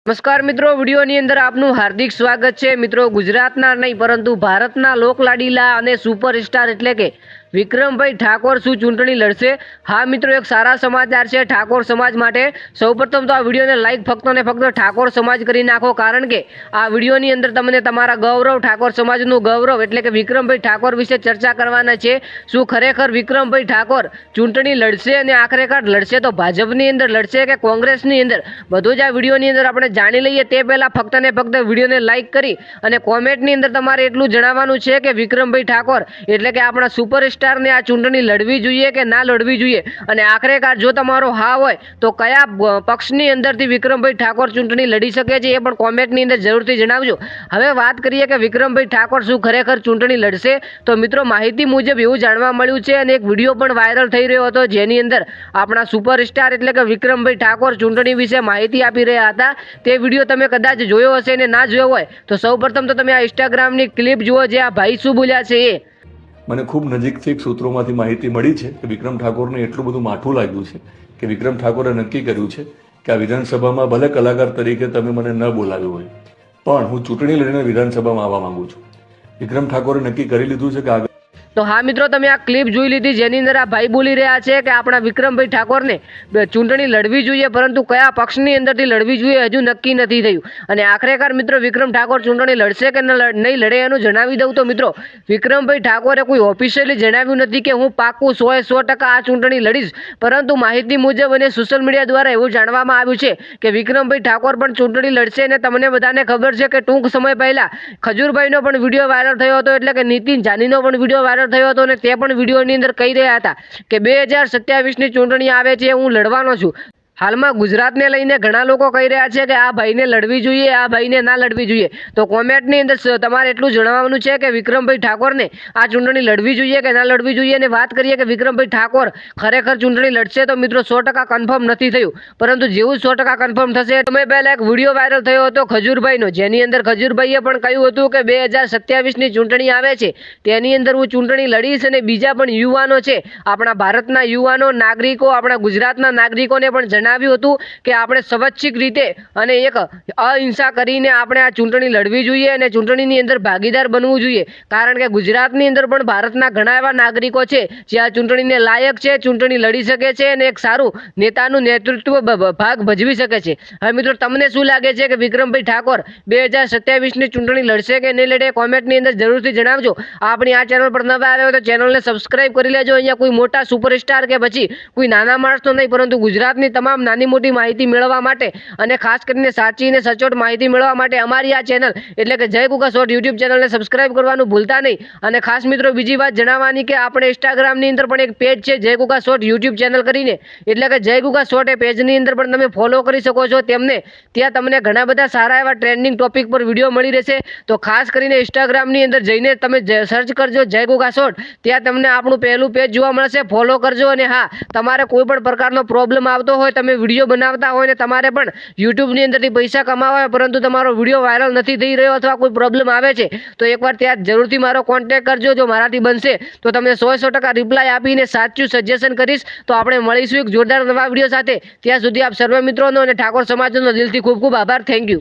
નમસ્કાર મિત્રો, વિડીયોની અંદર આપનું હાર્દિક સ્વાગત છે। મિત્રો, ગુજરાતના નહીં પરંતુ ભારતના લોકલાડીલા અને સુપરસ્ટાર એટલે કે વિક્રમભાઈ ઠાકોર શું ચૂંટણી લડશે? હા મિત્રો, એક સારા સમાચાર છે ઠાકોર સમાજ માટે। સૌપ્રથમ તો આ વિડીયોને લાઈક ફક્ત ને ફક્ત ઠાકોર સમાજ કરી નાખો, કારણ કે આ વિડીયોની અંદર તમને તમારા ગૌરવ, ઠાકોર સમાજનું ગૌરવ એટલે કે વિક્રમભાઈ ઠાકોર વિશે ચર્ચા કરવાના છે। શું ખરેખર વિક્રમભાઈ ઠાકોર ચૂંટણી લડશે અને આખરેકાર લડશે તો ભાજપની અંદર લડશે કે કોંગ્રેસની અંદર? બધું જ આ વિડીયોની અંદર આપણે જાણી લઈએ તે પહેલાં ફક્ત ને ફક્ત વિડીયોને લાઈક કરી અને કોમેન્ટની અંદર તમારે એટલું જણાવવાનું છે કે વિક્રમભાઈ ઠાકોર એટલે કે આપણા સુપરસ્ટારને આ ચૂંટણી લડવી જોઈએ કે ના લડવી જોઈએ, અને આખરેકાર જો તમારો હા હોય તો કયા પક્ષની અંદરથી વિક્રમભાઈ ઠાકોર ચૂંટણી લડી શકે છે એ પણ કોમેન્ટની અંદર જરૂરથી જણાવજો। હવે વાત કરીએ કે વિક્રમભાઈ ઠાકોર શું ખરેખર ચૂંટણી લડશે, તો મિત્રો માહિતી મુજબ એવું જાણવા મળ્યું છે અને એક વિડીયો પણ વાયરલ થઈ રહ્યો હતો જેની અંદર આપણા સુપરસ્ટાર એટલે કે વિક્રમભાઈ ઠાકોર ચૂંટણી વિશે માહિતી આપી રહ્યા હતા। તે વિડીયો તમે કદાચ જોયો હશે અને ના જોયો હોય તો સૌપ્રથમ તો તમે આ ઇન્સ્ટાગ્રામની ક્લિપ જુઓ જે આ ભાઈ શું બોલ્યા છે એ। મને ખૂબ નજીકથી સૂત્રોમાંથી માહિતી મળી છે કે વિક્રમ ઠાકોરને એટલું બધું માઠું લાગ્યું છે કે વિક્રમ ઠાકોરે નક્કી કર્યું છે કે આ વિધાનસભામાં ભલે કલાકાર તરીકે તમે મને ન બોલાવ્યો હોય પણ હું ચૂંટણી લડીને વિધાનસભામાં આવવા માંગુ છું। વિક્રમ ઠાકોરે નક્કી કરી લીધું છે કે આગળ તો હા મિત્રો, તમે આ ક્લિપ જોઈ લીધી જેની અંદર આ ભાઈ બોલી રહ્યા છે કે આપણા વિક્રમભાઈ ઠાકોરને ચૂંટણી લડવી જોઈએ, પરંતુ કયા પક્ષની અંદરથી લડવી જોઈએ હજુ નક્કી નથી થયું। અને આખરેકાર મિત્રો વિક્રમ ઠાકોર ચૂંટણી લડશે કે નહીં લડે એનું જણાવી દઉં તો મિત્રો વિક્રમભાઈ ઠાકોરે કોઈ ઓફિશિયલી જણાવ્યું નથી કે હું પાક્કું 100% આ ચૂંટણી લડીશ, પરંતુ માહિતી મુજબ અને સોશિયલ મીડિયા દ્વારા એવું જાણવામાં આવ્યું છે કે વિક્રમભાઈ ઠાકોર પણ ચૂંટણી લડશે। અને તમને બધાને ખબર છે કે ટૂંક સમય પહેલા ખજૂરભાઈનો પણ વિડીયો વાયરલ થયો હતો એટલે કે નીતિન જાનીનો પણ વિડીયો વાયરલ થયો હતો અને તે પણ વિડીયોની અંદર કહી રહ્યા હતા કે 2027ની ચૂંટણી આવે છે, હું લડવાનો છું। હાલમાં ગુજરાતને લઈને ઘણા લોકો કહી રહ્યા છે કે આ ભાઈને લડવી જોઈએ, આ ભાઈને ના લડવી જોઈએ, તો કોમેન્ટની અંદર તમારે એટલું જણાવવાનું છે કે વિક્રમભાઈ ઠાકોરને આ ચૂંટણી લડવી જોઈએ કે ના લડવી જોઈએ। અને વાત કરીએ કે વિક્રમભાઈ ઠાકોર ખરેખર ચૂંટણી લડશે તો મિત્રો 100% કન્ફર્મ નથી થયું, પરંતુ જેવું 100% કન્ફર્મ થશે સમય પહેલા એક વિડીયો વાયરલ થયો હતો ખજૂરભાઈનો, જેની અંદર ખજૂરભાઈએ પણ કહ્યું હતું કે 2027ની ચૂંટણી આવે છે તેની અંદર હું ચૂંટણી લડીશ। અને બીજા પણ યુવાનો છે, આપણા ભારતના યુવાનો, નાગરિકો, આપણા ગુજરાતના નાગરિકોને પણ જણાવ્યું હતું કે આપણે સ્વૈચ્છિક રીતે અને એક અહિંસા કરીને આપણે આ ચૂંટણી લડવી જોઈએ અને ચૂંટણીની અંદર ભાગીદાર બનવું જોઈએ, કારણ કે ગુજરાતની અંદર પણ ભારતના ઘણા એવા નાગરિકો છે જે આ ચૂંટણીને લાયક છે, ચૂંટણી લડી શકે છે અને એક સારું નેતાનું નેતૃત્વ ભાગ ભજવી શકે છે। હવે મિત્રો તમને શું લાગે છે કે વિક્રમભાઈ ઠાકોર 2027ની ચૂંટણી લડશે કે નહીં લડે? કોમેન્ટની અંદર જરૂરથી જણાવજો। આપણી આ ચેનલ પર નવા આવ્યા હોય તો ચેનલને સબસ્ક્રાઇબ કરી લેજો। અહીંયા કોઈ મોટા સુપરસ્ટાર કે પછી કોઈ નાના માણસનો નહીં, પરંતુ ગુજરાતની તમામ નાની મોટી માહિતી મેળવવા માટે અને ખાસ કરીને સાચી અને સચોટ માહિતી મેળવવા માટે અમારી આ ચેનલ એટલે કે જય ગુગા શોર્ટ યુટ્યુબ ચેનલને સબસ્ક્રાઇબ કરવાનું ભૂલતા નહીં। અને ખાસ મિત્રો બીજી વાત જણાવવાની કે આપણે ઇન્સ્ટાગ્રામની અંદર પણ એક પેજ છે જય ગુગા શોર્ટ યુટ્યુબ ચેનલ કરીને, એટલે કે જય ગુગા શોર્ટ એ પેજની અંદર પણ તમે ફોલો કરી શકો છો તેમને। ત્યાં તમને ઘણા બધા સારા એવા ટ્રેન્ડિંગ ટોપિક પર વિડીયો મળી રહેશે, તો ખાસ કરીને ઇન્સ્ટાગ્રામની અંદર જઈને તમે સર્ચ કરજો જય ગુગા શોર્ટ, ત્યાં તમને આપણું પહેલું પેજ જોવા મળશે, ફોલો કરજો। અને હા, તમારે કોઈ પણ પ્રકારનો પ્રોબ્લેમ આવતો હોય, તમે વિડીયો બનાવતા હોય ને તમારે પણ યુટ્યુબની અંદરથી પૈસા કમાવા હોય પરંતુ તમારો વિડીયો વાયરલ નથી થઈ રહ્યો અથવા કોઈ પ્રોબ્લેમ આવે છે, તો એકવાર ત્યાં જરૂરથી મારો કોન્ટેક્ટ કરજો। જો મારાથી બનશે તો તમને 100% રિપ્લાય આપીને સાચું સજેશન કરીશ। તો આપણે મળીશું એક જોરદાર નવા વિડીયો સાથે, ત્યાં સુધી આપ સર્વે મિત્રોનો અને ઠાકોર સમાજનો દિલથી ખૂબ ખૂબ આભાર। Thank you.